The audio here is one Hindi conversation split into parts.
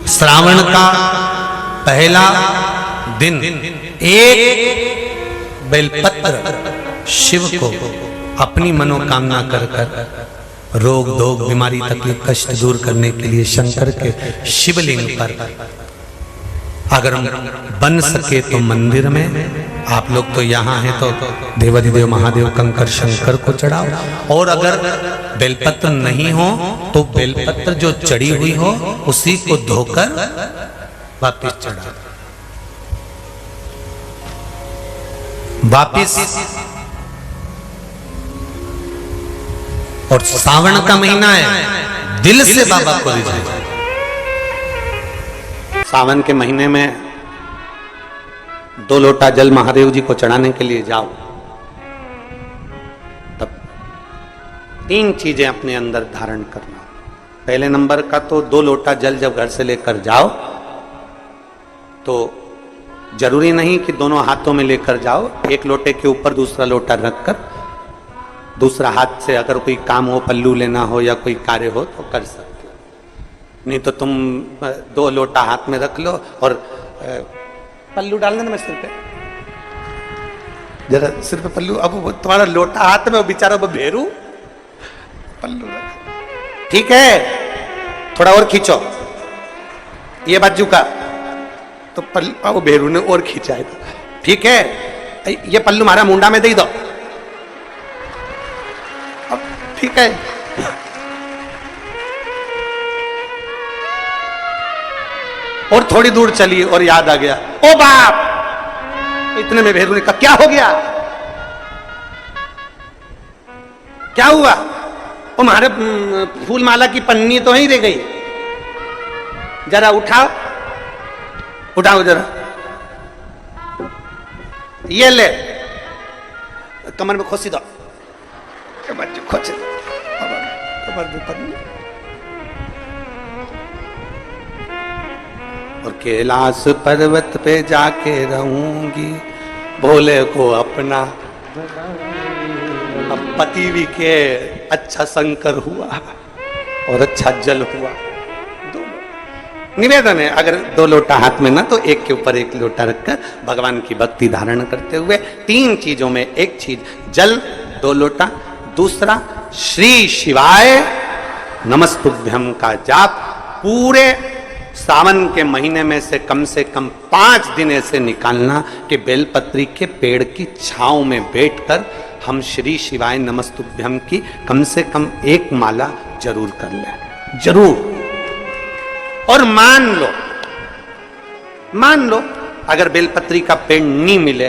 श्रावण का पहला दिन एक बेलपत्र शिव को अपनी मनोकामना कर कर रोग धोग बीमारी तकलीफ कष्ट दूर करने के लिए शंकर के शिवलिंग पर अगर बन सके तो मंदिर में, आप लोग तो यहाँ हैं तो देवाधिदेव महादेव कंकर शंकर को चढ़ाओ, और अगर बेलपत्र नहीं हो तो बेलपत्र जो चढ़ी हुई हो उसी को धोकर वापिस चढ़ाओ। वापिस। और सावन का महीना है, दिल से बाबा को रिझाओ। सावन के महीने में 2 लोटा जल महादेव जी को चढ़ाने के लिए जाओ, तब 3 चीजें अपने अंदर धारण करना। पहले नंबर का तो 2 लोटा जल जब घर से लेकर जाओ तो जरूरी नहीं कि दोनों हाथों में लेकर जाओ, एक लोटे के ऊपर दूसरा लोटा रखकर दूसरा हाथ से अगर कोई काम हो, पल्लू लेना हो या कोई कार्य हो तो कर सकते हो। नहीं तो तुम 2 लोटा हाथ में रख लो और पल्लू डाल देना सिर पे, जरा सिर पे पल्लू। अब तुम्हारा लोटा हाथ में, बेचारा वो भेरू पल्लू रख, ठीक है, थोड़ा और खींचो ये बाजू का, तो पल्लू वो भेरू ने और खींचा है, ठीक है, ये पल्लू हमारा मुंडा में दे दो, अब ठीक है। और थोड़ी दूर चली और याद आ गया, ओ बाप, इतने में भेरू ने कहा क्या हो गया, क्या हुआ? वो हमारे फूल माला की पन्नी तो ही रह गई, जरा उठाओ, उठाओ जरा, ये ले, कमर में खोसी दो, खोसी दो, कमर में पन्नी। और कैलाश पर्वत पे जाके रहूंगी, भोले को अपना। अब पति भी के अच्छा शंकर हुआ और अच्छा जल हुआ। निवेदन है, अगर 2 लोटा हाथ में ना तो एक के ऊपर एक लोटा रखकर भगवान की भक्ति धारण करते हुए 3 चीजों में एक चीज जल 2 लोटा, दूसरा श्री शिवाय नमस्तुभ्यम का जाप पूरे सावन के महीने में से कम 5 दिन ऐसे निकालना कि बेलपत्री के पेड़ की छांव में बैठकर हम श्री शिवाय नमस्तुभ्यम की कम से कम 1 माला जरूर कर लें, जरूर। और मान लो अगर बेलपत्री का पेड़ नहीं मिले,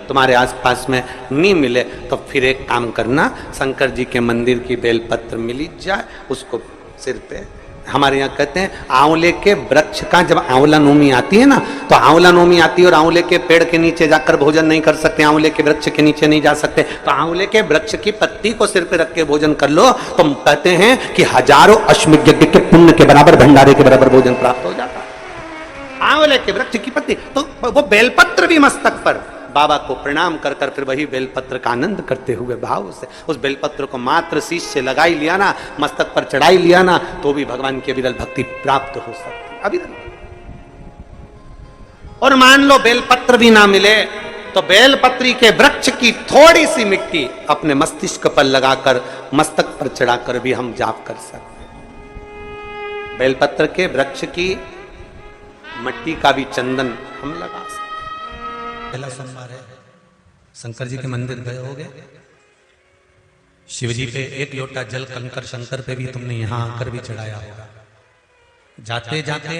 तुम्हारे आसपास में नहीं मिले, तो फिर एक काम करना, शंकर जी के मंदिर की बेलपत्र मिली जाए, उसको सिर पे, हमारे यहाँ कहते हैं आंवले के वृक्ष का, जब आंवला नवमी आती है ना, तो आंवला नवमी आती है और आंवले के पेड़ के नीचे जाकर भोजन नहीं कर सकते, आंवले के वृक्ष के नीचे नहीं जा सकते, तो आंवले के वृक्ष की पत्ती को सिर पे रख के भोजन कर लो, तो कहते हैं कि हजारों अश्वमेध यज्ञ के पुण्य के बराबर, भंडारे के बराबर भोजन प्राप्त हो जाता है। आंवले के वृक्ष की पत्ती, तो वो बेलपत्र भी मस्तक पर बाबा को प्रणाम कर कर फिर वही बेलपत्र का आनंद करते हुए भाव से उस बेलपत्र को मात्र शीश से लगा ही लिया ना, मस्तक पर चढ़ाई लिया ना, तो भी भगवान की अविरल भक्ति प्राप्त हो सकती, अविरल। और मान लो बेलपत्र भी ना मिले तो बेलपत्री के वृक्ष की थोड़ी सी मिट्टी अपने मस्तिष्क पर लगाकर मस्तक पर चढ़ाकर भी हम जाप कर सकते। बेलपत्र के वृक्ष की मिट्टी का भी चंदन हम लगा सकते। पहला सोमवार है, शंकर जी के मंदिर गए होगे, शिव जी पे 1 लोटा जल कंकर शंकर पे भी तुमने यहाँ आकर भी चढ़ाया होगा। जाते जाते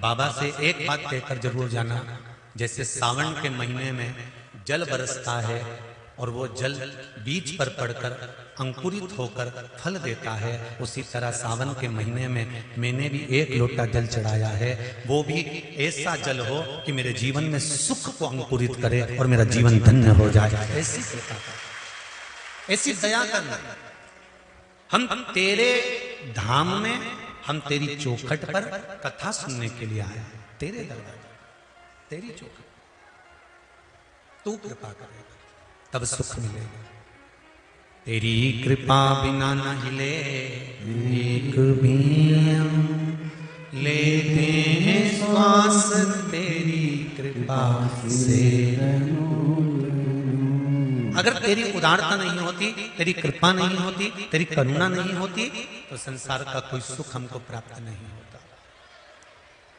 बाबा से एक बात कहकर जरूर जाना, जैसे सावन के महीने में जल बरसता है और वो जल बीज पर पड़कर अंकुरित होकर फल देता है, उसी तरह सावन के महीने में मैंने भी 1 लोटा जल चढ़ाया है, वो भी ऐसा जल हो कि मेरे जीवन में सुख को अंकुरित करे और मेरा जीवन धन्य हो जाए। ऐसी दया करना। हम तेरे धाम में, हम तेरी चौखट पर कथा सुनने के लिए आए, तेरे दरबार, तेरी चौखट, तू कृपा करेगा तब सुख मिलेगा। तेरी कृपा बिना न हिले एक भी लेते हैं श्वास तेरी कृपा से। अगर तेरी उदारता नहीं होती, तेरी कृपा नहीं होती, तेरी करुणा नहीं होती, तो संसार का कोई सुख हमको प्राप्त नहीं होता।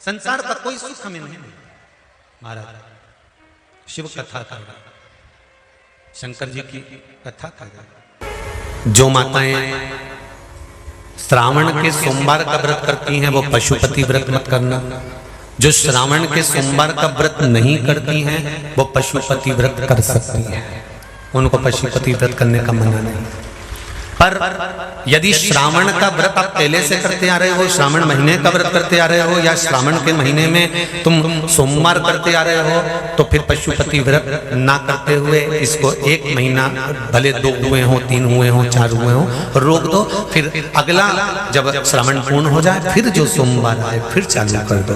संसार का कोई सुख हमें नहीं मिलता। महाराज शिव कथा कर रहा, शंकर जी की कथा कर रहा। जो माताएं श्रावण के सोमवार का व्रत करती हैं वो पशुपति व्रत मत करना। जो श्रावण के सोमवार का व्रत नहीं करती हैं वो पशुपति व्रत कर सकती हैं, उनको पशुपति व्रत करने का मना नहीं। पर यदि श्रावण का व्रत आप पहले से करते आ रहे हो, श्रावण महीने का व्रत करते आ रहे हो, या श्रावण के महीने में तुम सोमवार करते आ रहे हो, तो फिर पशुपति व्रत ना करते हुए इसको 1 महीना, भले 2 हुए हो, 3 हुए हो, 4 हुए हो, रोक दो। फिर अगला जब श्रावण पूर्ण हो जाए फिर जो सोमवार आए फिर चालू कर दो।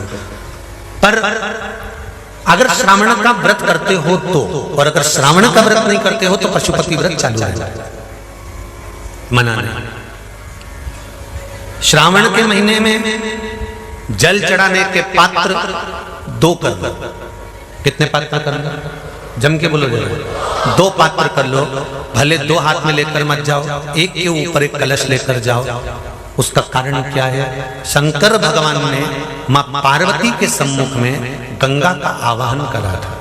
पर अगर श्रावण का व्रत करते हो तो, और अगर श्रावण का व्रत नहीं करते हो तो पशुपति व्रत चालू हो जाए, मना नहीं। श्रावण के महीने में जल चढ़ाने के पात्र 2 कर लो। कितने पात्र कर लो? जम के बोलो जरा। 2 पात्र कर लो, भले 2 हाथ में लेकर मत जाओ, एक के ऊपर एक कलश लेकर जाओ। उसका कारण क्या है? शंकर भगवान ने मां पार्वती के सम्मुख में गंगा का आवाहन करा था।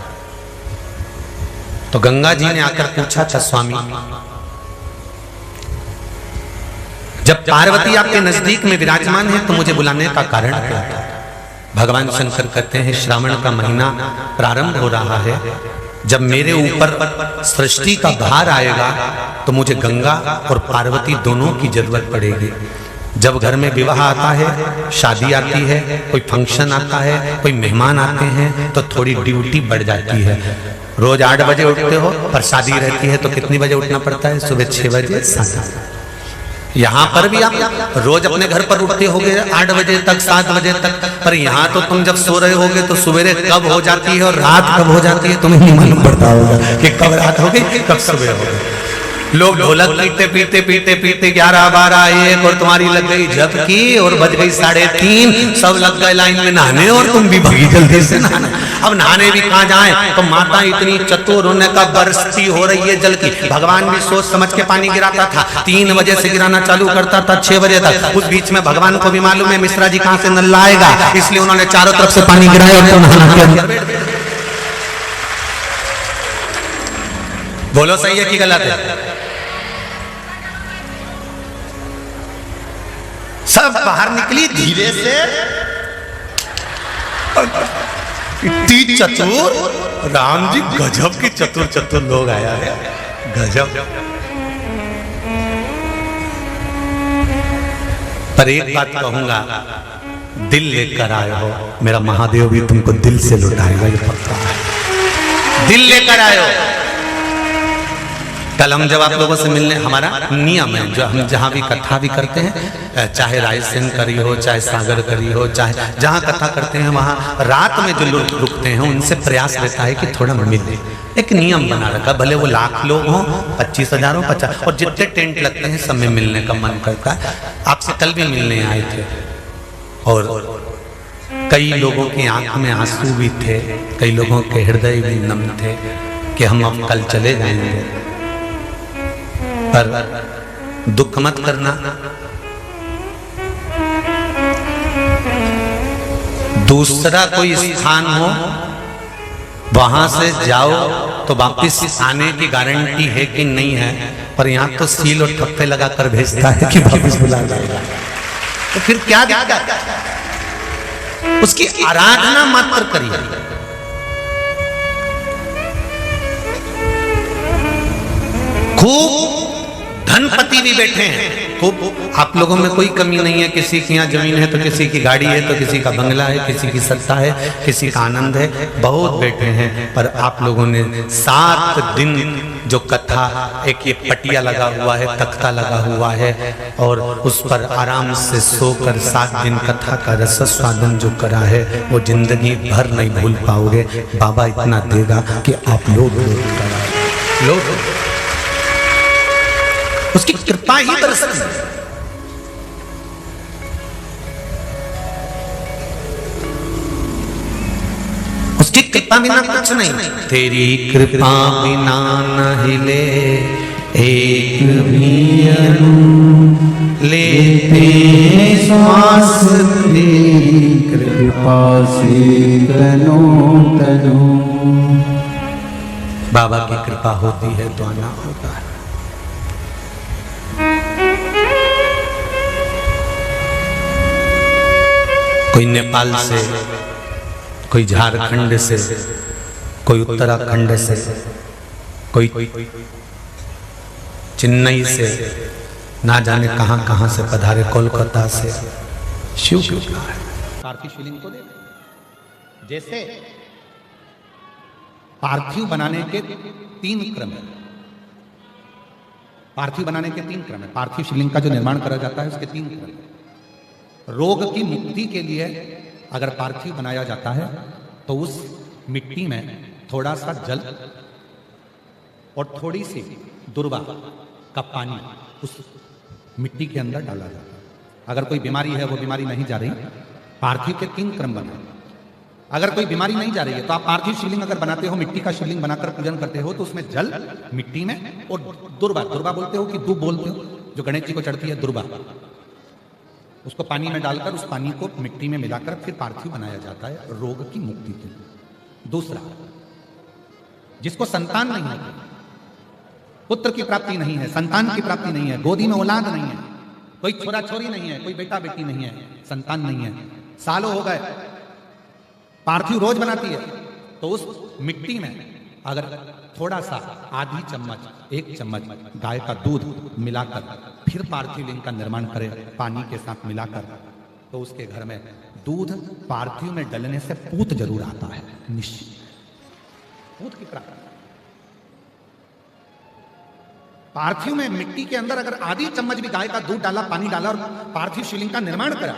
तो गंगा जी ने आकर पूछा था, स्वामी जब पार्वती आपके नजदीक में विराजमान है तो मुझे बुलाने का कारण क्या था? भगवान शंकर कहते हैं, श्रावण का महीना प्रारंभ हो रहा है, जब मेरे ऊपर सृष्टि का भार आएगा तो मुझे गंगा और पार्वती दोनों की जरूरत पड़ेगी। जब घर में विवाह आता है, शादी आती है, कोई फंक्शन आता है, कोई मेहमान आते हैं, तो थोड़ी ड्यूटी बढ़ जाती है। रोज 8 बजे उठते हो, पर शादी रहती है तो कितनी बजे उठना पड़ता है? सुबह 6 बजे 7 बजे। यहाँ पर भी आप रोज अपने घर पर उठते होगे 8 बजे तक, 7 बजे तक, पर यहाँ तो तुम जब सो रहे होगे तो सवेरे कब हो जाती है और रात कब हो जाती है तुम्हें नहीं मालूम पड़ता होगा कि कब रात हो गई कब सुबह हो गई। लोग ढोलक पीटते पीटते पीटते पीटते 11, 12, 1 और तुम्हारी लग गई झपकी और बज गई 3:30, सब लग गए लाइन में नहाने और तुम भी भगी जल्दी से नहाने। अब नहाने भी कहाँ जाएं? तो माता इतनी चतुर, होने का बरसती हो रही है जल की। भगवान भी सोच समझ के पानी गिराता था, 3 बजे से गिराना चालू करता था 6 बजे तक। उस बीच में भगवान को भी मालूम है मिश्रा जी कहाँ से नल आएगा, इसलिए उन्होंने चारों तरफ से पानी गिराया और नहाना के अंदर। बोलो सही है कि गलत है? सब बाहर निकली धीरे से। इतनी चतुर, राम जी गजब की चतुर चतुर लोग आया है, गजब। पर एक बात कहूंगा, दिल लेकर आए हो, मेरा महादेव भी तुमको दिल से लुटाएगा, ये पक्का है। दिल लेकर आए हो। कल हम जब आप लोगों से मिलने, हमारा नियम है, जो हम जहाँ भी कथा भी करते हैं, चाहे रायसेन करी हो, चाहे सागर करी हो, चाहे जहाँ कथा करते हैं वहाँ रात में जो लोग रुकते हैं उनसे प्रयास रहता है कि थोड़ा मिले। एक नियम बना रखा, भले वो लाख लोग हों, 25,000 हो, 50, और जितने टेंट लगते हैं सब में मिलने का मन करता है। आपसे कल भी मिलने आए थे और कई लोगों की आंख में आंसू भी थे, कई लोगों के हृदय भी नम थे कि हम अब कल चले जाएंगे। पर दुख मत करना, दूसरा कोई स्थान हो वहां से जाओ तो वापिस आने की गारंटी है कि नहीं है, पर यहाँ तो सील और ठप्पे लगाकर भेजता है कि वापिस बुला जाएगा। तो फिर क्या दिक्कत? उसकी आराधना मात्र करिए। खूब धनपति भी बैठे हैं, खूब, आप लोगों में कोई कमी नहीं है। किसी की यहाँ जमीन है तो किसी की गाड़ी है, तो किसी का बंगला है, किसी की सत्ता है, किसी का आनंद है, बहुत बैठे हैं। पर आप लोगों ने 7 दिन जो कथा, एक ये पटिया लगा हुआ है, तख्ता लगा हुआ है, और उस पर आराम से सोकर 7 दिन कथा का रस स्वादन जो करा है वो जिंदगी भर नहीं भूल पाओगे। बाबा इतना देगा कि आप लोग उसकी कृपा ही बरसती। कि कृपा बिना कुछ नहीं, तेरी कृपा बिना न हिले एक भी अणु, लेते श्वास तेरी कृपा से तनो तनो। बाबा की कृपा होती है तो आना होता है। कोई नेपाल से, कोई झारखंड से, कोई उत्तराखंड से, कोई चेन्नई से, ना जाने कहां कहां से पधारे, कोलकाता से। शिव कृपा है। पार्थिव शिवलिंग को दे। जैसे पार्थिव बनाने के 3 क्रम है। पार्थिव बनाने के 3 क्रम है। पार्थिव शिवलिंग का जो निर्माण करा जाता है उसके 3 क्रम है। रोग की मुक्ति के लिए अगर पार्थिव बनाया जाता है तो उस मिट्टी में थोड़ा सा जल और थोड़ी सी दुर्वा का पानी उस मिट्टी के अंदर डाला जाता है। अगर कोई बीमारी है, वो बीमारी नहीं जा रही, पार्थिव के 3 क्रम बने। अगर कोई बीमारी नहीं जा रही है तो आप पार्थिव शिवलिंग अगर बनाते हो, मिट्टी का शिवलिंग बनाकर पूजन करते हो, तो उसमें जल मिट्टी में और दुर्वा, दुर्वा बोलते हो कि दूब बोलते हो, जो गणेश जी को चढ़ती है दुर्वा, उसको पानी में डालकर उस पानी को मिट्टी में मिलाकर फिर पार्थिव बनाया जाता है रोग की मुक्ति के लिए। दूसरा, जिसको संतान नहीं होती, पुत्र की प्राप्ति नहीं है, संतान की प्राप्ति नहीं है, गोदी में औलाद नहीं है, कोई छोरा छोरी नहीं है, कोई बेटा बेटी नहीं है, संतान नहीं है, सालों हो गए, पार्थिव रोज बनाती है, तो उस मिट्टी में अगर थोड़ा सा आधी चम्मच, 1 चम्मच गाय का दूध मिलाकर फिर पार्थिव लिंग का निर्माण करे पानी के साथ मिलाकर, तो उसके घर में दूध पार्थिव में डलने से पूत जरूर आता है, निश्चित पूत की प्राप्ति। पार्थिव में मिट्टी के अंदर अगर आधी चम्मच भी गाय का दूध डाला, पानी डाला और पार्थिव शिवलिंग का निर्माण करा,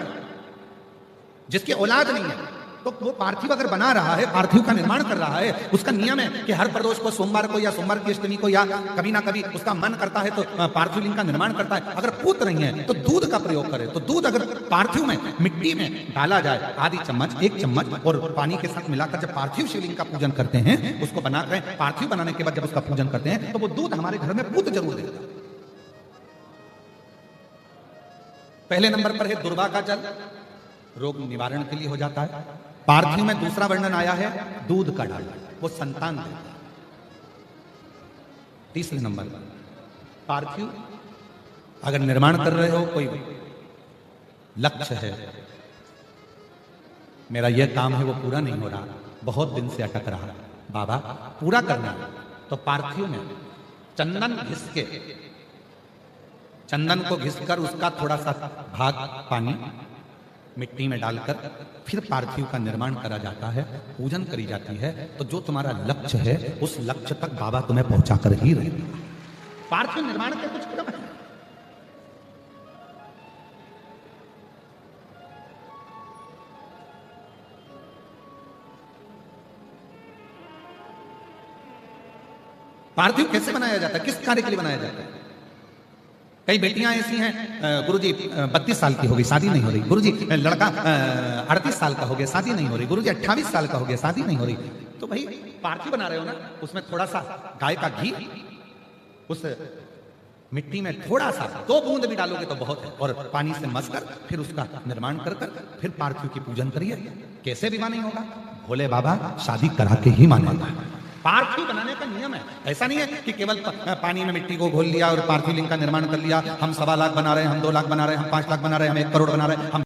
जिसकी औलाद नहीं है, तो वो पार्थिव अगर बना रहा है, पार्थिव का निर्माण कर रहा है, उसका नियम है कि हर प्रदोष को, सोमवार को या सोमवार की अष्टमी को या कभी ना कभी उसका मन करता है तो पार्थिव लिंग का निर्माण करता है। अगर पूत नहीं है तो दूध का प्रयोग करे, तो दूध अगर पार्थिव में मिट्टी में डाला जाए, आधी चम्मच, 1 चम्मच और पानी के साथ मिलाकर जब पार्थिव शिवलिंग का पूजन करते हैं, उसको बनाकर पार्थिव बनाने के बाद जब उसका पूजन करते हैं, तो वो दूध हमारे घर में पूत जरूर देता है। पहले नंबर पर है दुर्वा का जल, रोग निवारण के लिए हो जाता है। पार्थिव में दूसरा वर्णन आया है दूध का डालना, वो संतान देता है। तीसरे नंबर पर पार्थिव अगर निर्माण कर रहे हो, कोई लक्ष्य है, मेरा यह काम है वो पूरा नहीं हो रहा, बहुत दिन से अटक रहा, बाबा पूरा करना है, तो पार्थिव में चंदन घिस के, चंदन को घिसकर उसका थोड़ा सा भाग पानी मिट्टी में डालकर फिर पार्थिव का निर्माण करा जाता है, पूजन करी जाती है, तो जो तुम्हारा लक्ष्य है उस लक्ष्य तक बाबा तुम्हें पहुंचा कर ही रहेगा। पार्थिव निर्माण के कुछ क्रम है। पार्थिव कैसे बनाया जाता है, किस कार्य के लिए बनाया जाता है? कई बेटियां ऐसी हैं, गुरुजी 32 साल की हो गई, शादी नहीं हो रही, गुरुजी लड़का 38 साल का हो गया, शादी नहीं हो रही, गुरुजी 28 साल का हो गया, शादी नहीं हो रही। तो भाई पार्थिव बना रहे हो ना, उसमें थोड़ा सा गाय का घी उस मिट्टी में थोड़ा सा 2 बूंद भी डालोगे तो बहुत है, और पानी से मसकर फिर उसका निर्माण कर फिर पार्थिव की पूजन करिए। कैसे विवाह नहीं होगा? भोले बाबा शादी करा के ही मानेगा। पार्थिव बनाने का नियम है, ऐसा नहीं है कि केवल पानी में मिट्टी को घोल लिया और पार्थिव लिंग का निर्माण कर लिया। हम 1.25 लाख बना रहे हैं, हम 2 लाख बना रहे हैं, हम 5 लाख बना रहे हैं, हम 1 करोड़ बना रहे हैं, हम